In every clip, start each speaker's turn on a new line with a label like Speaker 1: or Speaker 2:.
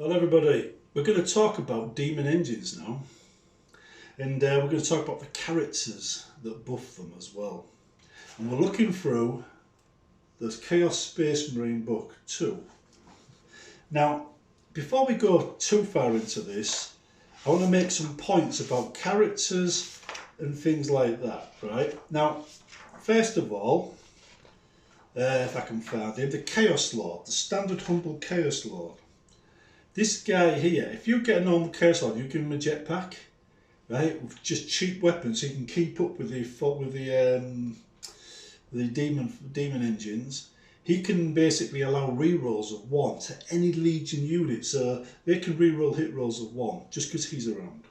Speaker 1: Hello everybody, we're going to talk about Daemon Engines now, and we're going to talk about the characters that buff them as well. And we're looking through this Chaos Space Marine book 2. Now, before we go too far into this, I want to make some points about characters and things like that, right? Now, first of all, if I can find him, the Chaos Lord, the standard humble Chaos Lord. This guy here, if you get a normal Chaos Lord, you give him a jetpack, right? With just cheap weapons, so he can keep up with the demon engines. He can basically allow rerolls of 1 to any Legion unit, so they can reroll hit rolls of 1 just because he's around.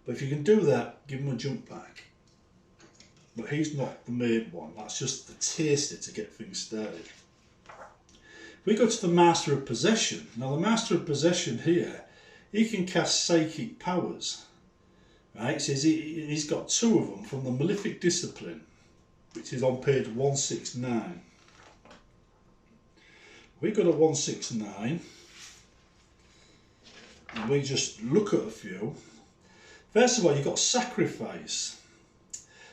Speaker 1: But if you can do that, give him a jump pack. But he's not the main one. That's just the taster to get things started. We go to the Master of Possession. Now the Master of Possession here, he can cast psychic powers. Right, so he's got 2 of them from the Malefic Discipline, which is on page 169. We go to 169 and we just look at a few. First of all, you've got Sacrifice.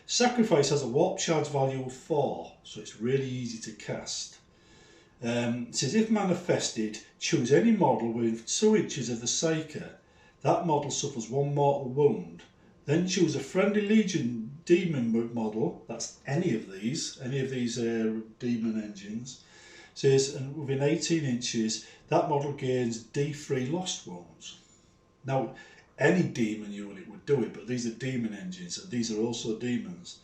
Speaker 1: Sacrifice has a warp charge value of 4, so it's really easy to cast. It says, if manifested, choose any model within 2 inches of the Psyker. That model suffers 1 mortal wound. Then choose a friendly Legion demon model, that's any of these demon engines. It says, and within 18 inches, that model gains D3 lost wounds. Now, any demon unit would do it, but these are demon engines, and these are also demons.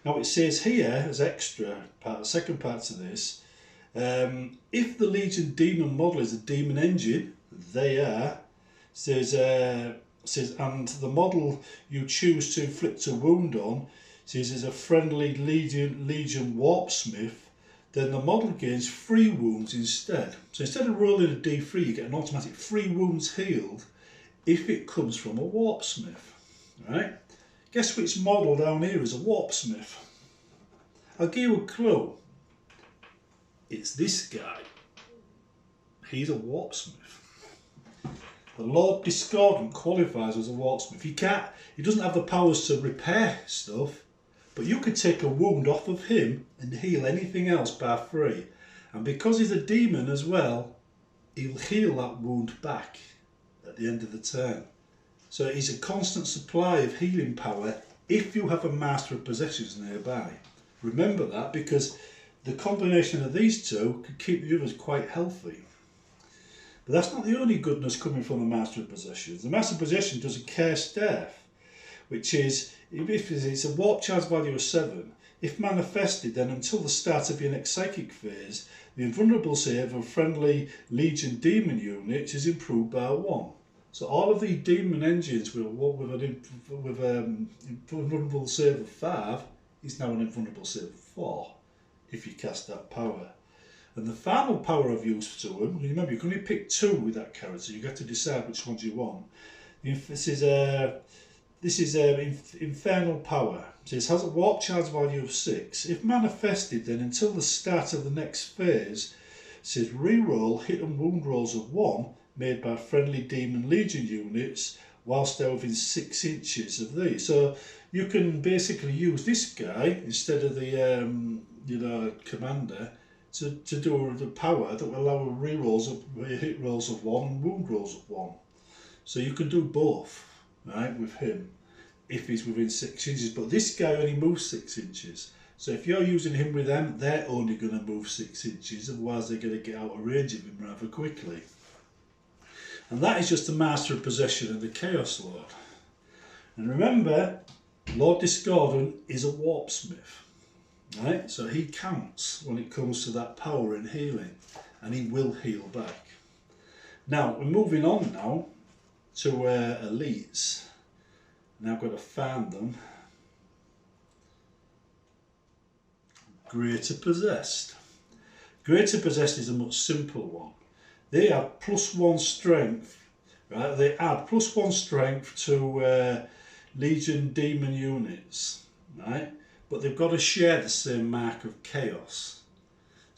Speaker 1: Now it says here, as extra part, second part to this, if the Legion demon model is a demon engine, they are, says and the model you choose to inflict a wound on says is a friendly Legion Warpsmith, then the model gains 3 wounds instead. So instead of rolling a D3, you get an automatic 3 wounds healed if it comes from a Warpsmith. Right? Guess which model down here is a Warpsmith? I'll give you a clue. It's this guy. He's a Warpsmith. The Lord Discordant qualifies as a Warpsmith. He doesn't have the powers to repair stuff, but you could take a wound off of him and heal anything else by 3. And because he's a demon as well, he'll heal that wound back at the end of the turn. So he's a constant supply of healing power if you have a Master of Possessions nearby. Remember that, because the combination of these 2 could keep the others quite healthy. But that's not the only goodness coming from the Master of Possessions. The Master of Possession does a Care Staff, which is, if it's a warp charge value of 7, if manifested, then until the start of your next psychic phase, the invulnerable save of friendly Legion demon units is improved by 1. So all of these demon engines with an invulnerable save of 5 is now an invulnerable save of 4. If you cast that power. And the final power of use to them, remember you can only pick 2 with that character, you get to decide which ones you want. This is Infernal Power. So it has a warp charge value of 6. If manifested, then until the start of the next phase, it says reroll hit and wound rolls of 1 made by friendly Demon Legion units whilst they're within 6 inches of these. So you can basically use this guy instead of the commander to do the power that will allow rerolls of hit rolls of 1 and wound rolls of 1. So you can do both, right, with him if he's within 6 inches. But this guy only moves 6 inches. So if you're using him with them, they're only going to move 6 inches. Otherwise, they're going to get out of range of him rather quickly. And that is just the Master of Possession and the Chaos Lord. And remember, Lord Discordant is a Warpsmith. Right, so he counts when it comes to that power and healing, and he will heal back. Now we're moving on now to elites. Now I've got to find them. Greater Possessed. Greater Possessed is a much simpler one. They have +1 strength. Right, they add +1 strength to Legion demon units. Right. But they've got to share the same mark of chaos.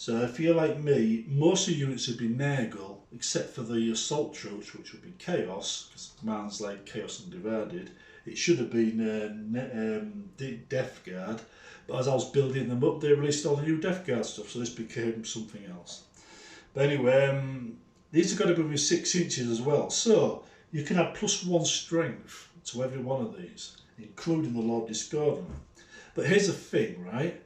Speaker 2: So if you're like me, most of the units would be Nurgle, except for the assault troops, which would be Chaos, because mine's like Chaos Undivided. It should have been Death Guard, but as I was building them up, they released all the new Death Guard stuff, so this became something else. But anyway, these are going to be with 6 inches as well, so you can add +1 strength to every one of these, including the Lord Discordant. But here's the thing, right?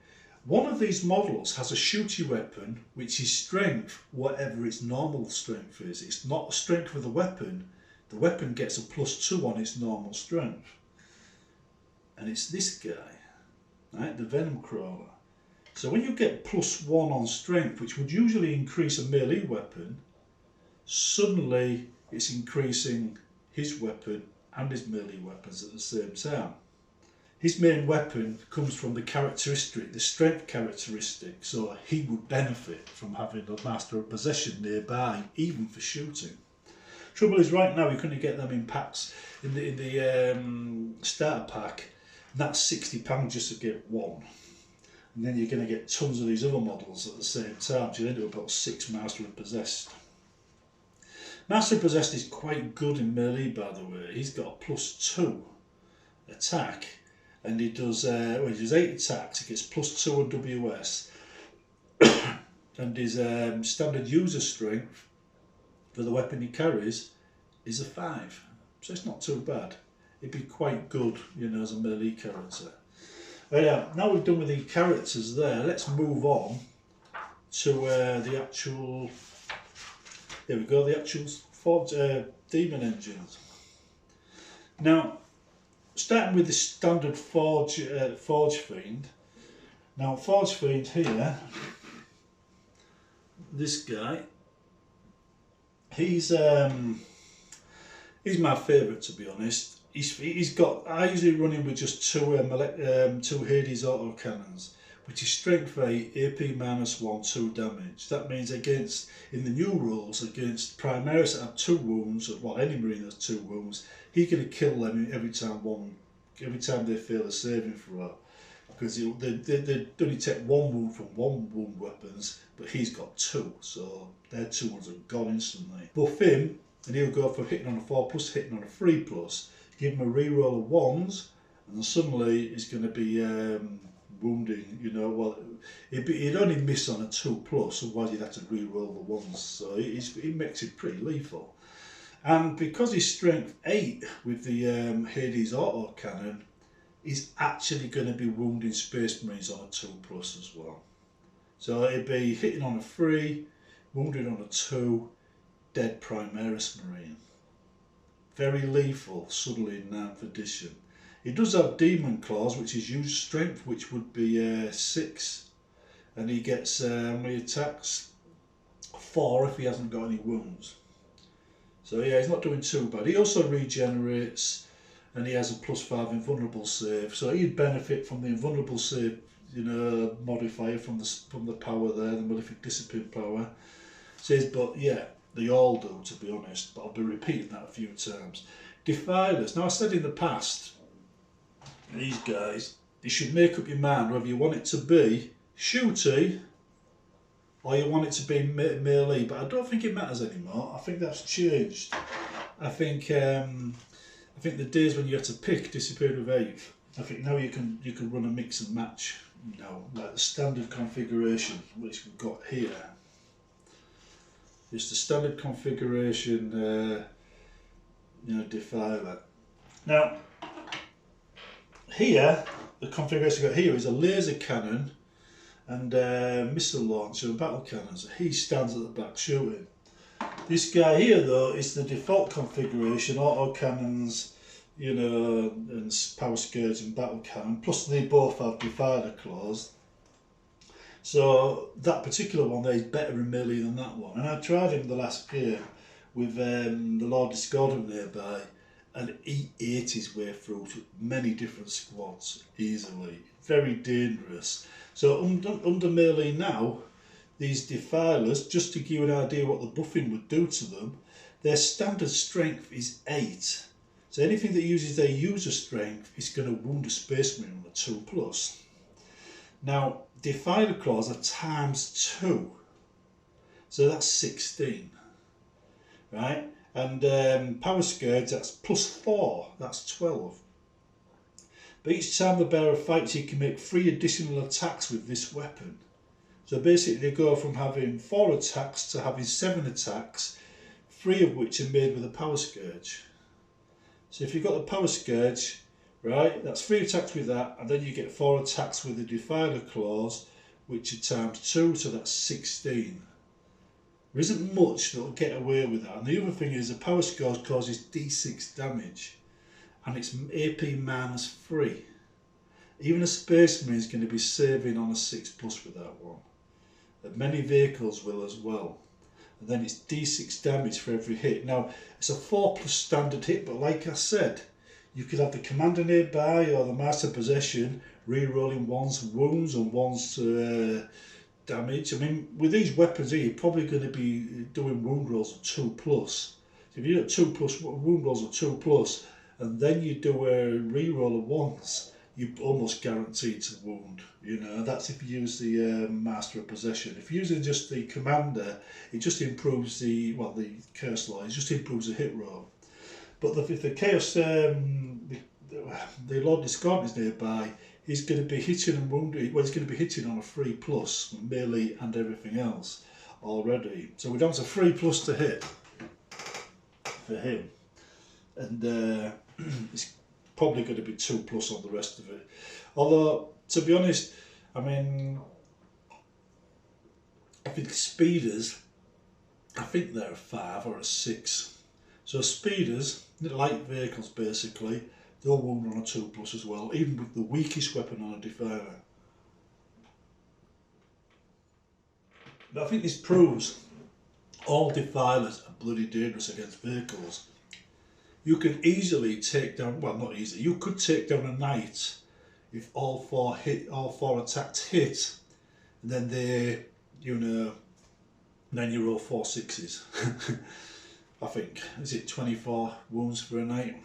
Speaker 2: One of these models has a shooty weapon, which is strength, whatever its normal strength is. It's not the strength of the weapon gets a +2 on its normal strength. And it's this guy, right? The Venom Crawler. So when you get +1 on strength, which would usually increase a melee weapon, suddenly it's increasing his weapon and his melee weapons at the same time. His main weapon comes from the characteristic, the strength characteristic, so he would benefit from having a Master of Possession nearby, even for shooting. Trouble is, right now you're going to get them in packs, in the starter pack, and that's £60 just to get one. And then you're going to get tons of these other models at the same time, so you end up about 6 Master of Possessed. Master of Possessed is quite good in melee, by the way. He's got a +2 attack. And he does, he does 8 attacks, he gets +2 on WS, and his standard user strength for the weapon he carries is a 5, so it's not too bad. It'd be quite good, you know, as a melee character. But yeah, now we've done with the characters there, let's move on to the actual, there we go, the actual Demon Engines. Now, starting with the standard Forge Fiend. Now, Forge Fiend here, this guy, he's my favourite, to be honest. He's got, I usually run him with just two Hades autocannons, which is strength 8, AP -1, 2 damage. That means against, in the new rules, against Primaris that have 2 wounds, well, any Marine has 2 wounds, he's going to kill them every time they fail a saving throw, because they only take 1 wound from 1 wound weapons, but he's got 2, so their 2 ones are gone instantly. Buff him, and he'll go for hitting on a 4+, hitting on a 3+, give him a reroll of 1s, and suddenly he's going to be wounding, you know, well, he'd only miss on a 2+, otherwise he'd have to reroll the 1s, so he makes it pretty lethal. And because he's strength 8 with the Hades autocannon, he's actually going to be wounding Space Marines on a 2+ as well. So it'd be hitting on a 3, wounded on a 2, dead Primaris Marine. Very lethal, suddenly in 9th edition. He does have Demon Claws, which is use strength, which would be 6, and he gets how many attacks? 4 if he hasn't got any wounds. So yeah, he's not doing too bad. He also regenerates, and he has a +5 invulnerable save. So he'd benefit from the invulnerable save, you know, modifier from the power there, the Malefic Discipline power. Says, but yeah, they all do, to be honest. But I'll be repeating that a few times. Defilers. Now I said in the past, these guys, you should make up your mind whether you want it to be shooty or you want it to be melee, but I don't think it matters anymore. I think that's changed. I think the days when you had to pick disappeared with 8th. I think now you can run a mix and match, you know, like the standard configuration which we've got here. It's the standard configuration, you know, Defiler. Now here, the configuration we've got here is a laser cannon and missile launcher and battle cannons. He stands at the back shooting. This guy here though is the default configuration, auto cannons, you know, and power scourge and battle cannon, plus they both have Defiler claws. So that particular one there is better in melee than that one. And I tried him the last game with the Lord Discordant nearby, and he ate his way through to many different squads easily. Very dangerous. So under melee now, these Defilers, just to give you an idea what the buffing would do to them, their standard strength is 8. So anything that uses their user strength is going to wound a Space Marine on a 2+. Now,
Speaker 1: Defiler claws are ×2, so that's 16, right? And power scourge, that's +4, that's 12. But each time the bearer fights, he can make 3 additional attacks with this weapon. So basically they go from having 4 attacks to having 7 attacks, 3 of which are made with a power scourge. So if you've got the power scourge, right, that's 3 attacks with that, and then you get 4 attacks with the Defiler claws, which are ×2, so that's 16. There isn't much that will get away with that. And the other thing is the power scourge causes D6 damage, and it's AP -3. Even a Space Marine is going to be saving on a 6+ with that one. And many vehicles will as well. And then it's D6 damage for every hit. Now, it's a 4+ standard hit, but like I said, you could have the commander nearby or the master possession re-rolling 1's wounds and 1's damage. I mean, with these weapons here, you're probably going to be doing wound rolls of 2+. So if you get 2+, wound rolls of 2+, and then you do a re-roll of 1's, you're almost guaranteed to wound. You know, that's if you use the Master of Possession. If you're using just the Commander, it just improves the Curse Law, it just improves the hit roll. But if the Chaos, the Lord Discordant is nearby, he's going to be hitting and wounding, well, he's going to be hitting on a 3+, melee and everything else already. So we're down to 3+ to hit for him. And it's probably going to be 2+ on the rest of it. Although, to be honest, I mean, I think speeders, I think they're a 5 or a 6. So speeders, light vehicles basically, they'll wound on a 2+ as well, even with the weakest weapon on a Defiler. But I think this proves all Defilers are bloody dangerous against vehicles. You can easily take down, well, not easily, you could take down a knight if all 4 attacks hit, and then they, you know, then you roll 4 6s. I think, is it 24 wounds for a knight?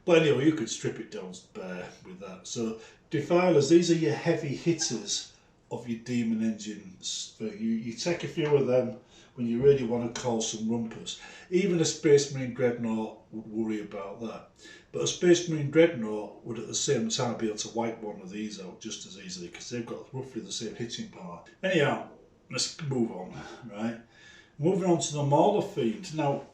Speaker 1: But anyway, you could strip it down bare with that. So Defilers, these are your heavy hitters of your Daemon Engines. You take a few of them when you really want to cause some rumpus. Even a Space Marine Dreadnought would worry about that. But a Space Marine Dreadnought would at the same time be able to wipe one of these out just as easily, because they've got roughly the same hitting power. Anyhow, let's move on, right? Moving on to the Mauler Fiend. Now,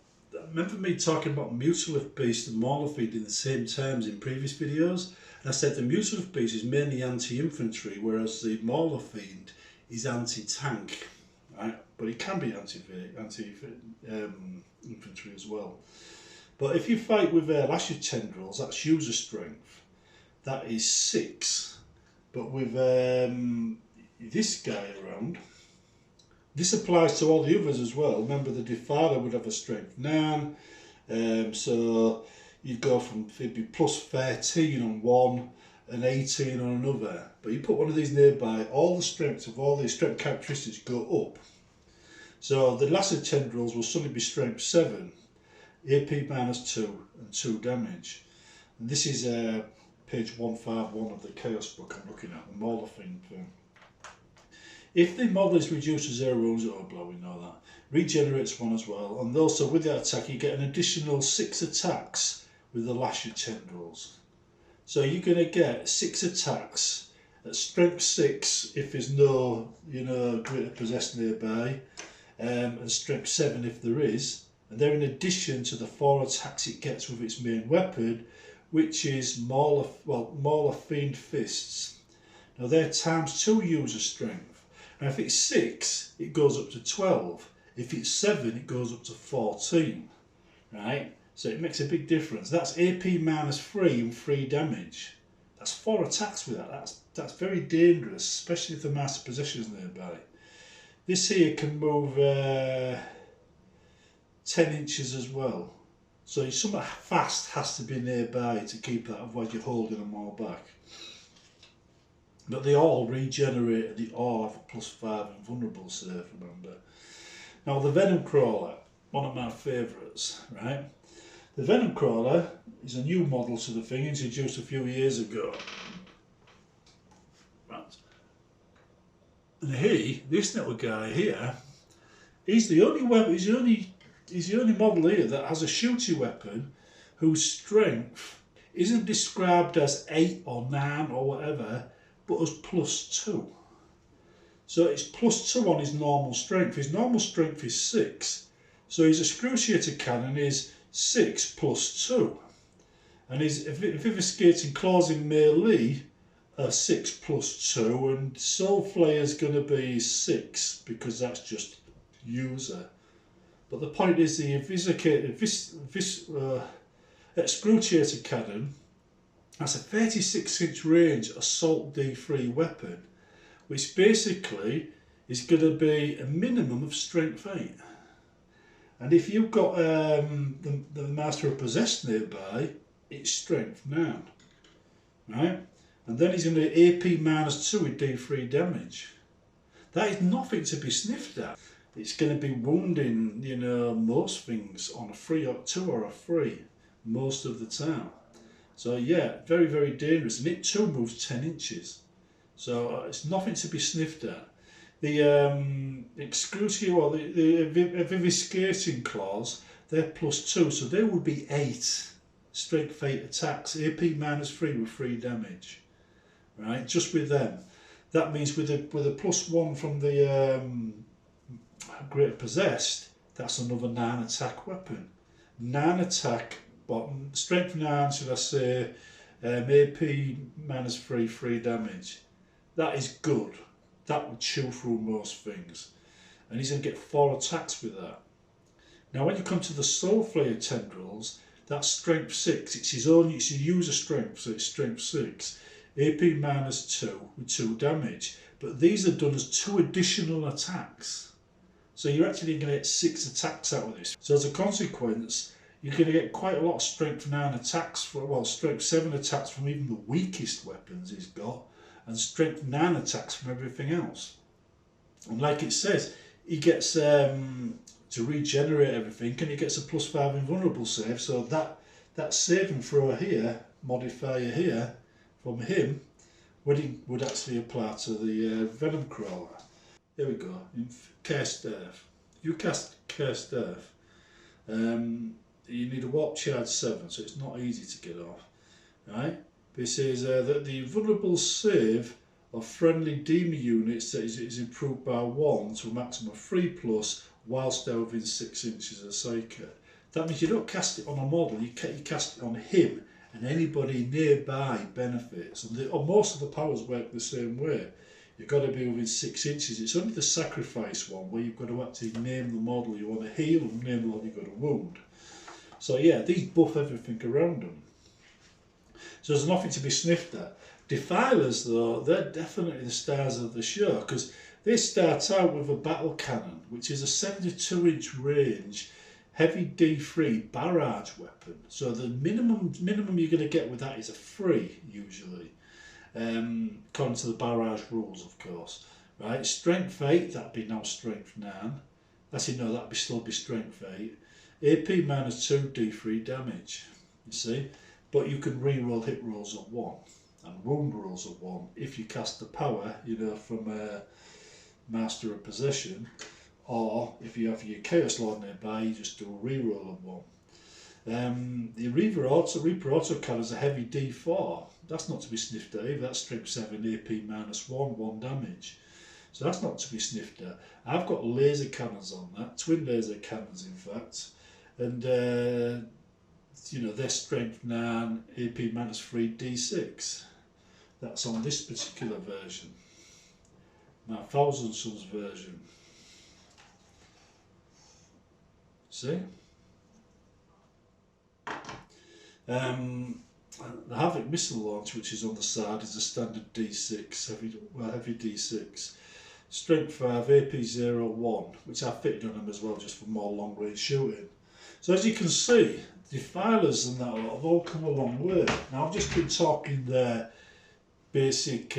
Speaker 1: remember me talking about Mutilith Beast and Mauler Fiend in the same terms in previous videos? And I said the Mutilith Beast is mainly anti-infantry, whereas the Mauler Fiend is anti-tank, right? But it can be anti-infantry as well. But if you fight with Soulfly of Tendrils, that's user strength. That is 6. But with this guy around, this applies to all the others as well. Remember, the Defiler would have a strength 9, so you'd go from, it'd be +13 on one and 18 on another. But you put one of these nearby, all the strengths of all these strength characteristics go up. So the Soulfly of Tendrils will suddenly be strength 7, AP -2 and 2 damage. And this is page 151 of the Chaos book I'm looking at, the Mauler thing. If the model is reduced to 0 wounds, oh blow, we know that, regenerates 1 as well, and also with that attack you get an additional 6 attacks with the Soulfly of Tendrils. So you're going to get 6 attacks at strength 6 if there's no, you know, greater possessed nearby, and strength 7 if there is, and they're in addition to the 4 attacks it gets with its main weapon, which is Mauler Fiend Fists. Now they're ×2 user strength. Now if it's 6, it goes up to 12. If it's 7, it goes up to 14. Right? So it makes a big difference. That's AP -3 and 3 damage. That's 4 attacks with that. That's very dangerous, especially if the master possession is nearby. This here can move 10 inches as well. So something fast has to be nearby to keep that, otherwise you're holding them all back. But they all regenerate and they all have a +5 and vulnerable save, remember. Now the Venom Crawler, one of my favourites, right? The Venom Crawler is a new model to the thing, introduced a few years ago. Right.
Speaker 2: And this little guy here, he's the only weapon. He's the only model here that has a shooting weapon whose strength isn't described as 8 or 9 or whatever, but as +2. So it's +2 on his normal strength. His normal strength is 6. So his excruciator cannon is 6 +2. And his eviscerating claws in melee are 6 +2, and Soulfly is going to be 6 because that's just user. But the point is the excruciator cannon has a 36-inch range assault D3 weapon, which basically is going to be a minimum of strength 8. And if you've got the Master of Possessed nearby, it's strength 9, right? And then he's going to AP -2 with D3 damage. That is nothing to be sniffed at. It's going to be wounding, you know, most things on a 3 or 2 or a 3 most of the time. So yeah, very, very dangerous. And it too moves 10 inches. So it's nothing to be sniffed at. The eviscerating claws, they're +2, so they would be 8 strength 8 attacks, AP -3 with 3 damage, right? Just with them. That means with a +1 from the Greater Possessed, that's another 9 attack weapon. 9 attack, bottom, strength 9, should I say, AP -3, 3 damage. That is good. That would chew through most things. And he's going to get 4 attacks with that. Now when you come to the Soulfly of Tendrils, that's strength 6. It's his own, it's a user strength, so it's strength 6. AP -2 with 2 damage. But these are done as 2 additional attacks. So you're actually going to get 6 attacks out of this. So as a consequence, you're going to get quite a lot of strength 9 attacks, well, strength 7 attacks from even the weakest weapons he's got, and strength 9 attacks from everything else. And like it says, he gets to regenerate everything, and he gets a +5 invulnerable save, so that saving throw here, modifier here, from him, would actually apply to the Venom Crawler. There we go, in Chaos Death. If you cast Chaos Death, you need a warp charge 7, so it's not easy to get off, right? But it says that the vulnerable save of friendly demon units that is improved by 1 to a maximum of 3+, whilst they're within 6 inches of the Psyker. That means you don't cast it on a model, you cast it on him, and anybody nearby benefits. And most of the powers work the same way. You've got to be within 6 inches. It's only the sacrifice one where you've got to actually name the model you want to heal and name the model you've got to wound. So yeah, these buff everything around them. So there's nothing to be sniffed at. Defilers though, they're definitely the stars of the show, because they start out with a battle cannon, which is a 72-inch range, heavy D3 barrage weapon. So the minimum you're going to get with that is a 3 usually, according to the barrage rules, of course. Right, strength 8, that'd be now strength 9. Actually no, that'd still be strength 8. AP -2 D3 damage. You see. But you can re-roll hit rolls at 1 and wound rolls at 1 if you cast the power, you know, from a Master of Possession, or if you have your Chaos Lord nearby, you just do a re-roll at 1. The Reaper Autocannon is a heavy D4. That's not to be sniffed at either. That's strength 7, AP -1, 1 damage. So that's not to be sniffed at. I've got laser cannons on that, twin laser cannons in fact, and you know, they're strength 9, AP -3, D6. That's on this particular version, my Thousand Suns version. See? The Havoc missile launch, which is on the side, is a standard D6, heavy D6. Strength 5, AP-01, which I fitted on them as well, just for more long range shooting. So as you can see, defilers and that have all come a long way. Now I've just been talking their basic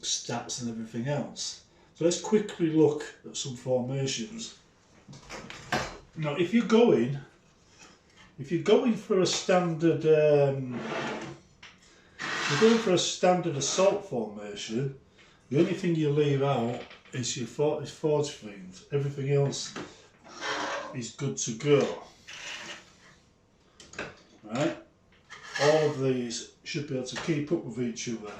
Speaker 2: stats and everything else. So let's quickly look at some formations. Now if you're going for a standard assault formation, The only thing you leave out is your Forge Fiend. Everything else is good to go. Right? All of these should be able to keep up with each other.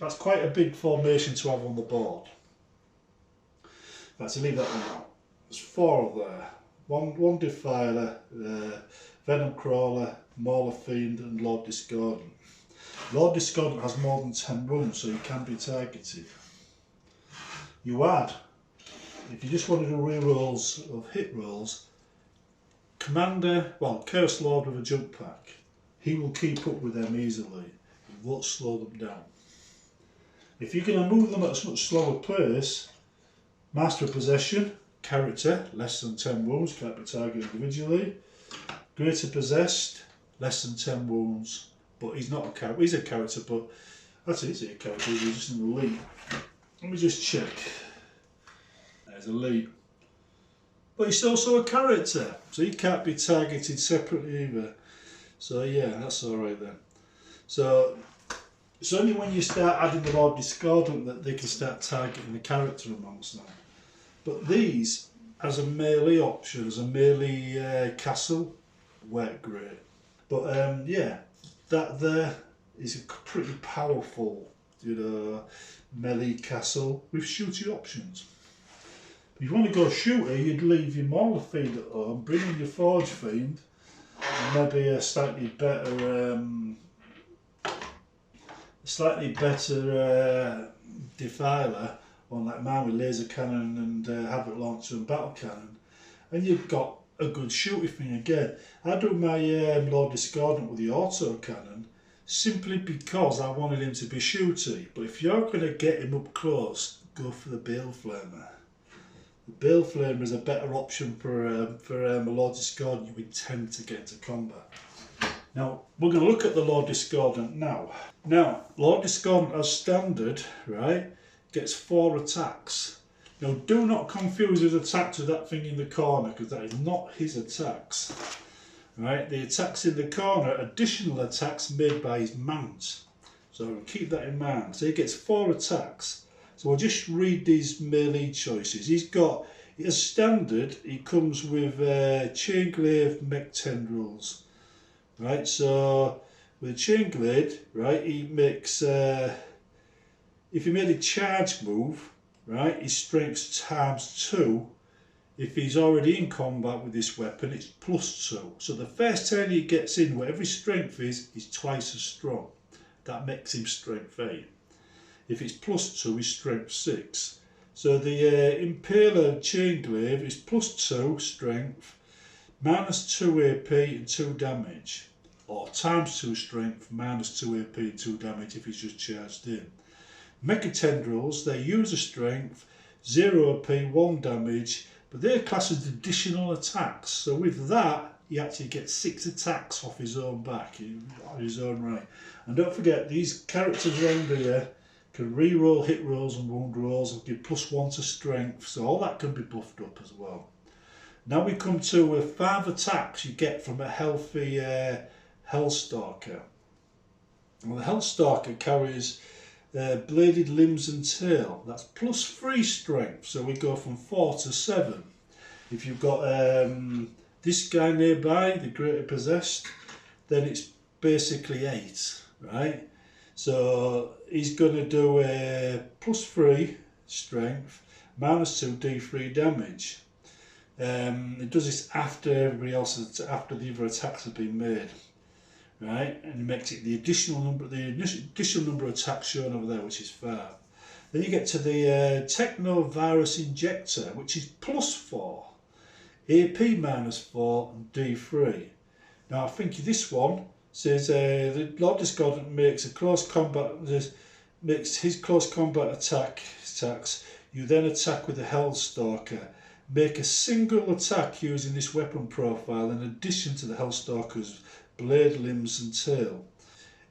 Speaker 2: That's quite a big formation to have on the board. Right, so leave that one out. There's 4 there. One Defiler, Venom Crawler, Mauler Fiend and Lord Discordant. Lord Discordant has more than 10 wounds, so he can be targeted. You add, if you just want to do rerolls of hit rolls, Commander, well, Chaos Lord with a jump pack, he will keep up with them easily. He won't slow them down. If you're going to move them at a much slower pace, Master of Possession, character, less than 10 wounds, can't be targeted individually. Greater Possessed, less than 10 wounds, but he's not a character. He's a character, but actually, is he a character? He's just an elite. Let me just check. There's elite. But he's also a character, so he can't be targeted separately either. So yeah, that's alright then. So it's only when you start adding the Lord Discordant that they can start targeting the character amongst them. But these, as a melee option, as a melee castle, work great. But yeah, that there is a pretty powerful, melee castle with shooty options. If you want to go shooty, you'd leave your Mauler Fiend at home, bring in your Forge Fiend, and maybe a slightly better Defiler on like mine with laser cannon and Havoc launcher and battle cannon, and you've got a good shooty thing again. I do my Lord Discordant with the auto cannon simply because I wanted him to be shooty. But if you're going to get him up close, go for the Bale Flamer. The Bale Flamer is a better option for a Lord Discordant you intend to get into combat. Now, we're going to look at the Lord Discordant now. Now, Lord Discordant as standard, right, gets 4 attacks. Now, do not confuse his attacks with that thing in the corner, because that is not his attacks. Right, the attacks in the corner are additional attacks made by his mount. So keep that in mind. So he gets 4 attacks. So I'll just read these melee choices. He's got, as standard, he comes with Chainglaive Mech Tendrils. Right, so with Chainglaive, right, he makes, if he made a charge move, right, his strength's ×2. If he's already in combat with this weapon, it's +2. So the first turn he gets in, whatever his strength is, he's twice as strong. That makes him strength 8. If it's +2, he's strength 6. So the Impaler Chainglaive is +2 strength, -2 AP and 2 damage. Or ×2 strength, -2 AP and 2 damage if he's just charged in. Mecha Tendrils, they use a strength, 0 AP, 1 damage, but they're classed as additional attacks. So with that, he actually gets 6 attacks off his own back, on his own right. And don't forget, these characters around here can re-roll hit rolls and wound rolls and give +1 to strength, so all that can be buffed up as well. Now we come to 5 attacks you get from a healthy Hellstalker. Well, the Hellstalker carries bladed limbs and tail. That's +3 strength, so we go from 4 to 7. If you've got this guy nearby, the Greater Possessed, then it's basically 8, right? So he's going to do a +3 strength, -2 D3 damage. It does this after everybody else, after the other attacks have been made, right? And it makes it the additional number of attacks shown over there, which is 5. Then you get to the Technovirus Injector, which is +4, AP -4 and D3. Now I think this one says the Lord Discordant makes his close combat attacks. You then attack with the Hellstalker. Make a single attack using this weapon profile in addition to the Hellstalker's blade, limbs and tail.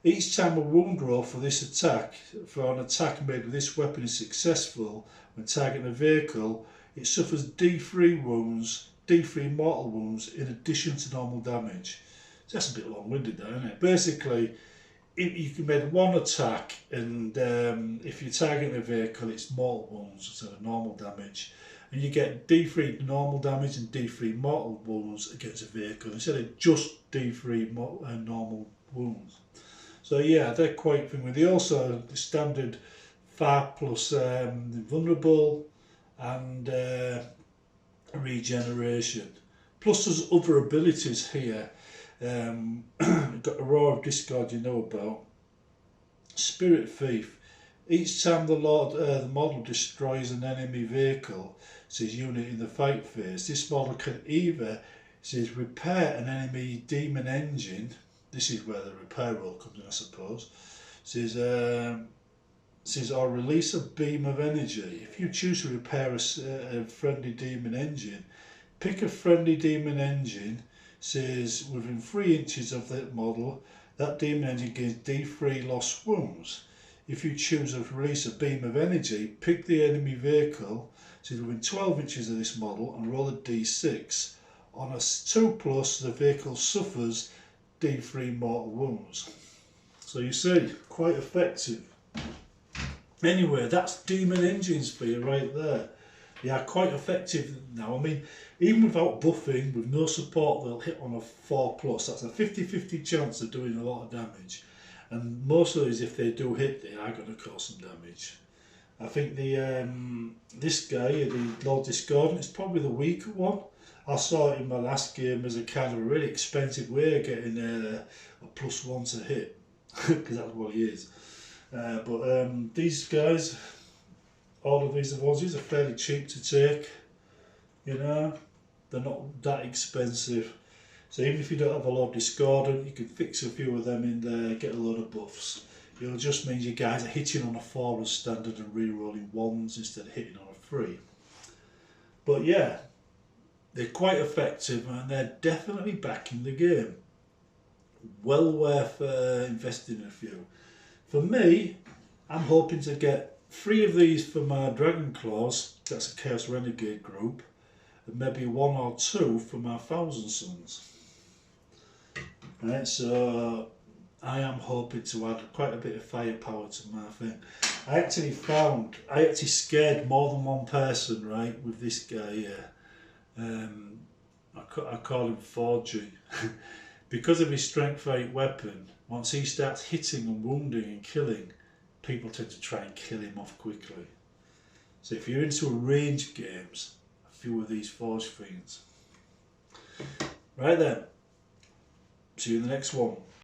Speaker 2: Each time a wound roll for this attack, for an attack made with this weapon is successful when targeting a vehicle, it suffers D3 wounds, D3 mortal wounds in addition to normal damage. So that's a bit long-winded there, isn't it? Basically, you can make one attack, and if you're targeting a vehicle, it's mortal wounds instead of normal damage. And you get D3 normal damage and D3 mortal wounds against a vehicle instead of just D3 normal wounds. So yeah, they're quite thing. They also have the standard 5+ vulnerable and regeneration. Plus there's other abilities here. You've got the Roar of Discord you know about. Spirit Thief. Each time the model destroys an enemy vehicle, says unit in the fight phase, this model can either says repair an enemy demon engine. This is where the repair roll comes in, I suppose. Says or release a beam of energy. If you choose to repair a friendly demon engine, pick a friendly demon engine. Says within 3 inches of that model, that demon engine gains D3 lost wounds. If you choose to release a beam of energy, pick the enemy vehicle, says within 12 inches of this model, and roll a D6. On a 2+, the vehicle suffers D3 mortal wounds. So you see, quite effective. Anyway, that's demon engines for you right there. They are quite effective now. I mean, even without buffing, with no support, they'll hit on a 4+. That's a 50-50 chance of doing a lot of damage. And most of these, if they do hit, they are going to cause some damage. I think the this guy, the Lord Discordant, is probably the weaker one. I saw it in my last game as a kind of a really expensive way of getting a +1 to hit, because that's what he is. But these guys, all of these are fairly cheap to take. You know, they're not that expensive. So even if you don't have a Lord Discordant, you can fix a few of them in there, get a load of buffs. It'll just mean you guys are hitting on a 4 as standard and re-rolling 1s instead of hitting on a 3. But yeah, they're quite effective and they're definitely back in the game. Well worth investing in a few. For me, I'm hoping to get 3 of these for my Dragon Claws, that's a Chaos Renegade group, and maybe 1 or 2 for my Thousand Sons. Right, so I am hoping to add quite a bit of firepower to my thing. I actually scared more than one person, right, with this guy here. I call him 4G. Because of his strength 8 weapon, once he starts hitting and wounding and killing, people tend to try and kill him off quickly. So if you're into ranged games, a few of these Forge Fiends. Right then, see you in the next one.